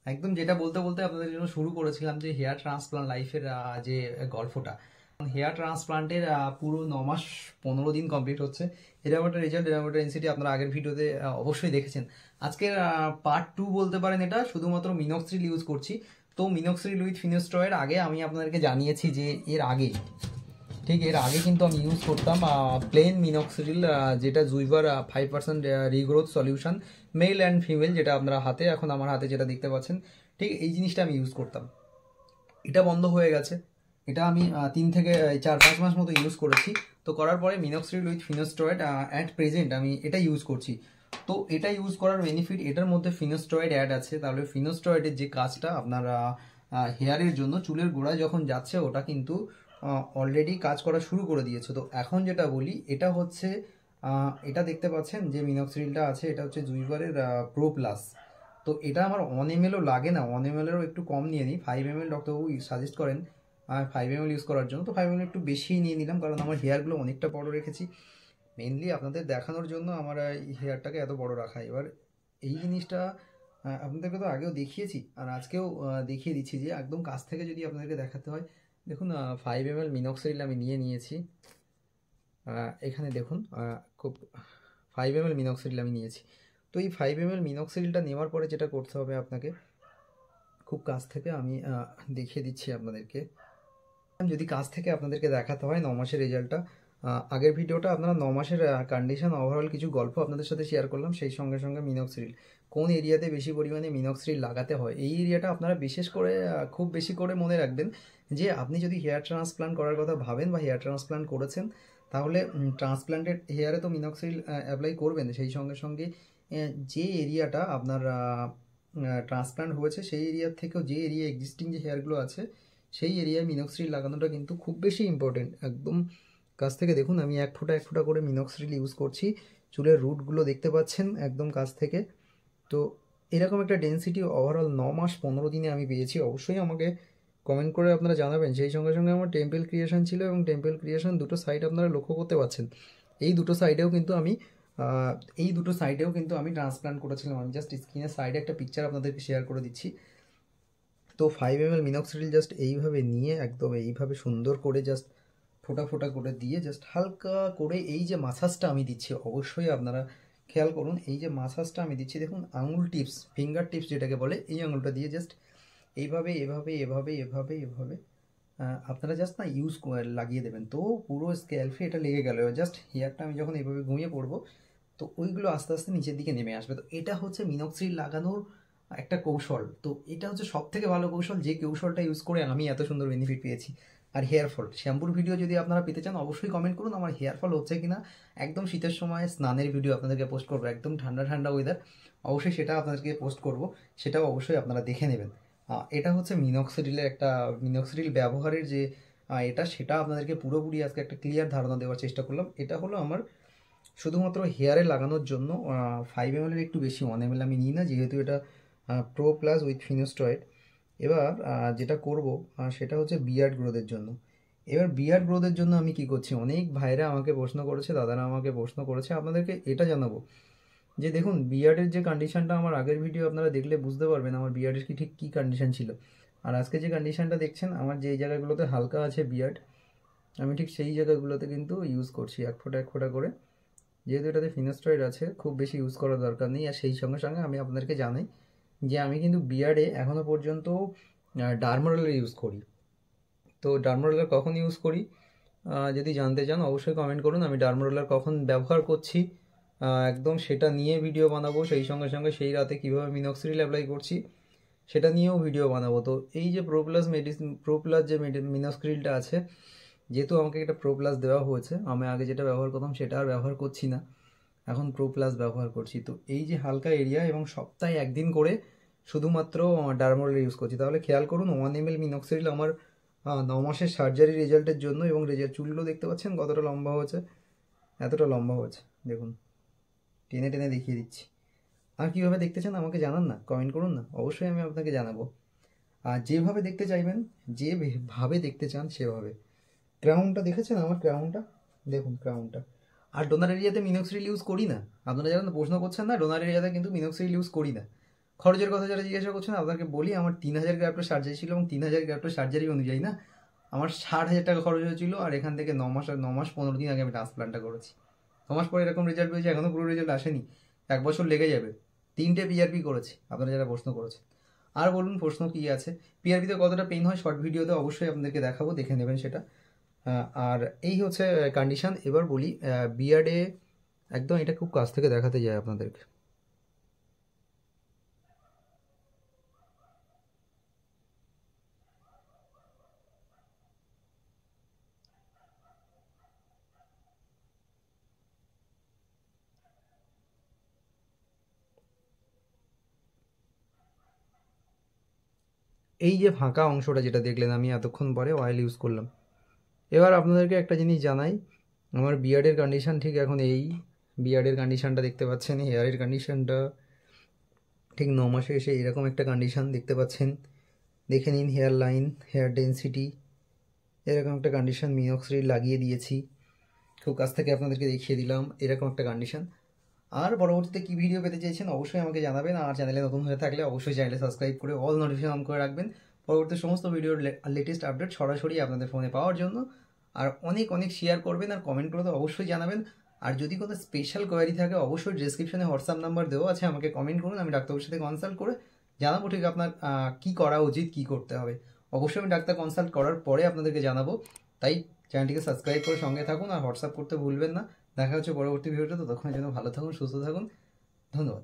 একদম যেটা বলতে বলতে আপনাদের জন্য শুরু করেছিলাম যে হেয়ার ট্রান্সপ্লান্ট লাইফের যে গল্পটা। হেয়ার ট্রান্সপ্লান্টের পুরো 9 মাস 15 দিন কমপ্লিট হচ্ছে। এরকম একটা রেজাল্ট, এরকম একটা ডেন্সিটি আপনারা আগের ভিডিওতে অবশ্যই দেখেছেন। আজকের পার্ট 2 বলতে পারেন, এটা শুধুমাত্র মিনক্সিডিল ইউজ করছি। তো মিনক্সিডিল উইথ ফিনাস্টয়েড আগে আমি আপনাদেরকে জানিয়েছি যে এর আগে, ঠিক এর আগে কিন্তু আমি ইউজ করতাম প্লেন মিনক্সিডিল, যেটা জুইভার 5% regrowth solution, male and female, যেটা আপনারা হাতে, এখন আমার হাতে যেটা দেখতে পাচ্ছেন, ঠিক এই জিনিসটা আমি ইউজ করতাম। এটা বন্ধ হয়ে গেছে। এটা আমি 3 থেকে 4-5 মাস মতো ইউজ করেছি। তো করার পরে মিনক্সিডিল উইথ ফিনাস্টয়েড অ্যাট প্রেজেন্ট আমি এটা ইউজ করছি। তো এটা ইউজ করার বেনিফিট, এটার মধ্যে ফিনাস্টয়েড অ্যাড আছে। তাহলে ফিনাস্টয়েডের যে কাজটা আপনার হেয়ারের জন্য, চুলের গোড়ায় যখন যাচ্ছে, ওটা কিন্তু অলরেডি কাজ করা শুরু করে দিয়েছে। তো এখন যেটা বলি, এটা হচ্ছে এটা দেখতে পাচ্ছেন যে মিনক্সিডিলটা আছে, এটা হচ্ছে জুইভারের প্রো প্লাস। তো এটা আমার 1 ml লাগে না, 1 ml একটু কম নিয়ে নিই। 5 ml ডক্টরবাবু সাজেস্ট করেন 5 ml ইউজ করার জন্য। তো 5 ml একটু বেশিই নিয়ে নিলাম, কারণ আমার হেয়ারগুলো অনেকটা বড় রেখেছি, মেনলি আপনাদের দেখানোর জন্য আমার হেয়ারটাকে এত বড় রাখা। এবার এই জিনিসটা আপনাদেরকে তো আগেও দেখিয়েছি, আর আজকেও দেখিয়ে দিচ্ছি যে একদম কাছ থেকে যদি আপনাদেরকে দেখাতে হয়। দেখুন 5 ml মিনক্সিডিল আমি নিয়ে নিয়েছি। এখানে দেখুন খুব 5 ml মিনক্সিডিল আমি নিয়েছি। তো এই 5 ml মিনক্সিডিলটা নেওয়ার পরে যেটা করতে হবে আপনাকে, খুব কাছ থেকে আমি দেখিয়ে দিচ্ছি আপনাদেরকে। যদি কাছ থেকে আপনাদেরকে দেখাতে হয় 9 মাসের রেজাল্টটা, আগের ভিডিওটা আপনারা 9 মাসের কন্ডিশন ওভারঅল কিছু গল্প আপনাদের সাথে শেয়ার করলাম, সেই সঙ্গে সঙ্গে মিনক্সিডিল কোন এরিয়াতে বেশি পরিমাণে মিনক্সিডিল লাগাতে হয়, এই এরিয়াটা আপনারা বিশেষ করে খুব বেশি করে মনে রাখবেন। যে আপনি যদি হেয়ার ট্রান্সপ্লান্ট করার কথা ভাবেন বা হেয়ার ট্রান্সপ্লান্ট করেছেন, তাহলে ট্রান্সপ্লান্টেড হেয়ারে তো মিনক্সিডিল অ্যাপ্লাই করবেন। সেই সঙ্গে সঙ্গে যে এরিয়াটা আপনার ট্রান্সপ্লান্ট হয়েছে, সেই এরিয়ার থেকেও যে এরিয়া এক্সিস্টিং যে হেয়ারগুলো আছে, সেই এরিয়ায় মিনক্সিডিল লাগানোটা কিন্তু খুব বেশি ইম্পর্টেন্ট। একদম কাছ থেকে দেখুন, আমি এক ফোঁটা করে মিনক্সিডিল ইউজ করছি। চুলের রুটগুলো দেখতে পাচ্ছেন একদম কাছ থেকে। তো এরকম একটা ডেন্সিটি ওভারঅল 9 মাস 15 দিনে আমি পেয়েছি। অবশ্যই আমাকে কমেন্ট করে আপনারা জানাবেন। সেই সঙ্গে সঙ্গে আমার টেম্পল ক্রিয়েশন ছিল, এবং টেম্পল ক্রিয়েশন দুটো সাইড আপনারা লক্ষ্য করতে পারছেন। এই দুটো সাইডেও কিন্তু আমি ট্রান্সপ্লান্ট করেছিলাম। আমি জাস্ট স্ক্রিনের সাইডে একটা পিকচার আপনাদেরকে শেয়ার করে দিচ্ছি। তো 5 ml মিনক্সিডিল জাস্ট এইভাবে নিয়ে, একদম এইভাবে সুন্দর করে জাস্ট ফোঁটা ফোঁটা করে দিয়ে, জাস্ট হালকা করে এই যে মাসাজটা আমি দিচ্ছি, অবশ্যই আপনারা খেয়াল করুন। এই যে মাসাজটা আমি দিচ্ছি, দেখুন আঙুল টিপস, ফিঙ্গার টিপস যেটাকে বলে, এই আঙুলটা দিয়ে জাস্ট এইভাবে এভাবে এভাবে এভাবে এভাবে আপনারা জাস্ট না লাগিয়ে দেবেন। তো পুরো স্ক্যাল্পে এটা লেগে গেল। জাস্ট হেয়ারটা আমি যখন এইভাবে ঘুমিয়ে পড়বো, তো ওইগুলো আস্তে আস্তে নিচের দিকে নেমে আসবে। তো এটা হচ্ছে মিনক্সিডিল লাগানোর একটা কৌশল। তো এটা হচ্ছে সব থেকে ভালো কৌশল, যে কৌশলটা ইউজ করে আমি এত সুন্দর বেনিফিট পেয়েছি। আর হেয়ার ফল শ্যাম্পুর ভিডিও যদি আপনারা পেতে চান, অবশ্যই কমেন্ট করুন আমার হেয়ার ফল হচ্ছে কিনা। একদম শীতের সময় স্নানের ভিডিও আপনাদেরকে পোস্ট করবো, একদম ঠান্ডা ঠান্ডা ওয়েদার, অবশ্যই সেটা আপনাদেরকে পোস্ট করব, সেটাও অবশ্যই আপনারা দেখে নেবেন। এটা হচ্ছে মিনক্সিডিল ব্যবহারের যে এটা, সেটা আপনাদেরকে পুরোপুরি আজকে একটা ক্লিয়ার ধারণা দেওয়ার চেষ্টা করলাম। এটা হলো আমার শুধুমাত্র হেয়ারে লাগানোর জন্য। 5 ml একটু বেশি, 1 ml আমি নিই না, যেহেতু এটা প্রো প্লাস উইথ ফিনাস্টয়েড। এবার যেটা করব সেটা হচ্ছে বিয়ার্ড গ্রোথের জন্য। এবার বিয়ার্ড গ্রোথের জন্য আমি কি করছি, অনেক ভাইরা আমাকে প্রশ্ন করেছে, দাদারা আমাকে প্রশ্ন করেছে, আপনাদেরকে এটা জানাবো যে দেখুন বিয়ার্ডের যে কন্ডিশনটা, আমার আগের ভিডিও আপনারা দেখলে বুঝতে পারবেন আমার বিয়ার্ডের ঠিক কী কন্ডিশন ছিল। আর আজকে যে কন্ডিশনটা দেখছেন, আমার যে জায়গাগুলোতে হালকা আছে বিয়ার্ড, আমি ঠিক সেই জায়গাগুলোতে কিন্তু ইউজ করছি এক ফোঁটা করে। যেহেতু এটাতে ফিনাস্টয়েড আছে, খুব বেশি ইউজ করার দরকার নেই। আর সেই সঙ্গে সঙ্গে আমি আপনাদেরকে জানাই যে আমি কিন্তু বিয়ার্ডে এখনও পর্যন্ত ডার্মোরোলার ইউজ করি। তো ডার্মোরোলার কখন ইউজ করি যদি জানতে চান, অবশ্যই কমেন্ট করুন। আমি ডার্মোরোলার কখন ব্যবহার করছি একদম সেটা নিয়ে ভিডিও বানাবো। সেই সঙ্গে সঙ্গে সেই রাতে কীভাবে মিনক্সিডিল অ্যাপ্লাই করছি সেটা নিয়েও ভিডিও বানাবো। তো এই যে প্রো প্লাস যে মিনক্সিডিলটা আছে, যেহেতু আমাকে একটা প্রো প্লাস দেওয়া হয়েছে, আমি আগে যেটা ব্যবহার করতাম সেটা আর ব্যবহার করছি না, এখন প্রো প্লাস ব্যবহার করছি। তো এই যে হালকা এরিয়া, এবং সপ্তাহে একদিন করে শুধুমাত্র ডার্মোরোলার ইউজ করছি। তাহলে খেয়াল করুন 1 ml মিনক্সিডিল আমার 9 মাসের সার্জারি রেজাল্টের জন্য, এবং চুলগুলো দেখতে পাচ্ছেন কতটা লম্বা হয়েছে, এতটা লম্বা হয়েছে দেখুন, টেনে টেনে দেখিয়ে দিচ্ছি। আর কীভাবে দেখতে চান আমাকে জানান না, কমেন্ট করুন না, অবশ্যই আমি আপনাকে জানাবো। আর যেভাবে দেখতে চাইবেন, যেভাবে দেখতে চান সেভাবে। ক্রাউনটা দেখেছেন আমার ক্রাউনটা, দেখুন ক্রাউনটা। আর ডোনার এরিয়াতে মিনক্সিডিল ইউজ করি না, আপনারা যারা প্রশ্ন করছেন না, ডোনার এরিয়াতে কিন্তু মিনক্সিডিল ইউজ করি না। খরচের কথা যারা জিজ্ঞাসা করছেন আপনাকে বলি, আমার 3000 গ্রাফটের সার্জারি ছিল এবং 3000 গ্রাফটের সার্জারি অনুযায়ী না আমার 60,000 টাকা খরচ হয়েছিল। আর এখান থেকে 9 মাস 15 দিন আগে আমি ট্রান্সপ্লান্টটা করেছি। 9 মাস পরে এরকম রেজাল্ট পেয়েছি, এখনও পুরো রেজাল্ট আসেনি, 1 বছর লেগে যাবে। 3টে পিআরপি করেছি, আপনারা যারা প্রশ্ন করেছেন। আর বলুন প্রশ্ন কী আছে, পিআরপিতে কতটা পেইন হয় শর্ট ভিডিওতে অবশ্যই আপনাদেরকে দেখাবো, দেখে নেবেন সেটা। আর এই হচ্ছে কন্ডিশন। এবার বলি বিয়ার্ডে একদম এটা খুব কাছ থেকে দেখাতে যায় আপনাদেরকে। এই যে ফাঁকা অংশটা যেটা দেখলেন আমি এতক্ষণ পরে অয়েল ইউজ করলাম। এবার আপনাদেরকে একটা জিনিস জানাই, আমার বিয়ার্ডের কন্ডিশান ঠিক এখন এই বিয়ার্ডের কন্ডিশানটা দেখতে পাচ্ছেন, হেয়ারের কন্ডিশানটা ঠিক 9 মাসে এসে এরকম একটা কন্ডিশান দেখতে পাচ্ছেন। দেখে নিন হেয়ার লাইন, হেয়ার ডেন্সিটি, এরকম একটা কন্ডিশান। মিনক্সিডিল লাগিয়ে দিয়েছি, খুব কাছ থেকে আপনাদেরকে দেখিয়ে দিলাম, এরকম একটা কন্ডিশান। আর পরবর্তীতে কী ভিডিও পেতে চাইছেন অবশ্যই আমাকে জানাবেন। আর চ্যানেলে নতুন হয়ে থাকলে অবশ্যই চ্যানেলে সাবস্ক্রাইব করে অল নোটিফিকেশন অন করে রাখবেন পরবর্তী সমস্ত ভিডিওর লেটেস্ট আপডেট সরাসরি আপনাদের ফোনে পাওয়ার জন্য। আর অনেক অনেক শেয়ার করবেন আর কমেন্ট করে তো অবশ্যই জানাবেন। আর যদি কোনো স্পেশাল কোয়ারি থাকে অবশ্যই ডিসক্রিপশনে হোয়াটসঅ্যাপ নাম্বার দেওয়া আছে, আমাকে কমেন্ট করুন, আমি ডাক্তারবাবুর সাথে কনসাল্ট করে জানাবো ঠিক আপনার কী করা উচিত, কী করতে হবে। অবশ্যই আমি ডাক্তার কনসাল্ট করার পরে আপনাদেরকে জানাবো। তাই চ্যানেলটিকে সাবস্ক্রাইব করে সঙ্গে থাকুন আর হোয়াটসঅ্যাপ করতে ভুলবেন না। দেখা হচ্ছে পরবর্তী ভিডিওতে, ততক্ষণের জন্য ভালো থাকুন, সুস্থ থাকুন, ধন্যবাদ।